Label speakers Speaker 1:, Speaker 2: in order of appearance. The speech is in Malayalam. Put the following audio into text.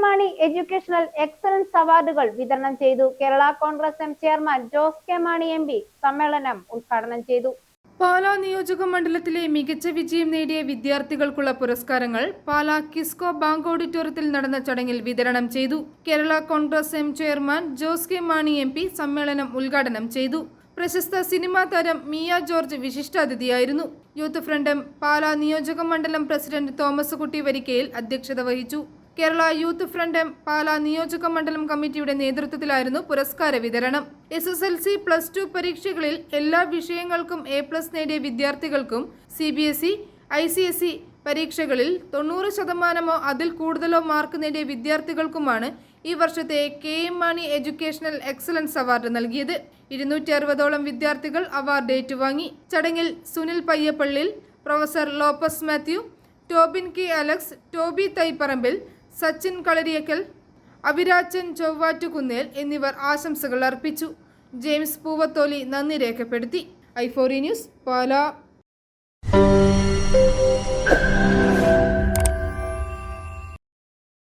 Speaker 1: മാണി എഡ്യൂക്കേഷണൽ എക്സലൻസ് അവാർഡുകൾ വിതരണം ചെയ്തു. Kerala Congress M chairman Jose K Mani MP സമ്മേളനം ഉദ്ഘാടനം ചെയ്തു.
Speaker 2: പാലാ നിയോജക മണ്ഡലത്തിലെ മികച്ച വിജയം നേടിയ വിദ്യാർത്ഥികൾക്കുള്ള പുരസ്കാരങ്ങൾ പാലാ കിസ്കോ ബാങ്ക് ഓഡിറ്റോറിയത്തിൽ നടന്ന ചടങ്ങിൽ വിതരണം ചെയ്തു. Kerala Congress M chairman Jose K Mani MP സമ്മേളനം ഉദ്ഘാടനം ചെയ്തു. പ്രശസ്ത സിനിമാ താരം മിയ ജോർജ് വിശിഷ്ടാതിഥിയായിരുന്നു. യൂത്ത് ഫ്രണ്ട് എം പാലാ നിയോജക മണ്ഡലം പ്രസിഡന്റ് തോമസ് കുട്ടി വരിക്കയിൽ അധ്യക്ഷത വഹിച്ചു. Kerala youth front M Pala നിയോജക മണ്ഡലം കമ്മിറ്റിയുടെ നേതൃത്വത്തിലായിരുന്നു പുരസ്കാര വിതരണം. SSLC +2 പരീക്ഷകളിൽ എല്ലാ വിഷയങ്ങൾക്കും A+ നേടിയ വിദ്യാർത്ഥികൾക്കും CBSE, ICSE പരീക്ഷകളിൽ 90% അതിൽ കൂടുതലോ മാർക്ക് നേടിയ വിദ്യാർത്ഥികൾക്കുമാണ് ഈ വർഷത്തെ KM Mani educational excellence award നൽകിയത്. 260ഓളം വിദ്യാർത്ഥികൾ അവാർഡ് ഏറ്റുവാങ്ങി. ചടങ്ങിൽ സുനിൽ പയ്യപ്പള്ളിൽ, പ്രൊഫസർ ലോപ്പസ് മാത്യു, ടോബിൻ K അലക്സ്, ടോബി തൈപ്പറമ്പിൽ, സച്ചിൻ കളരിയക്കൽ, അവിരാച്ചൻ ചൊവ്വാറ്റുകുന്നേൽ എന്നിവർ ആശംസകൾ അർപ്പിച്ചു. ജെയിംസ് പൂവത്തോലി നന്ദി രേഖപ്പെടുത്തി. i4E news Pala.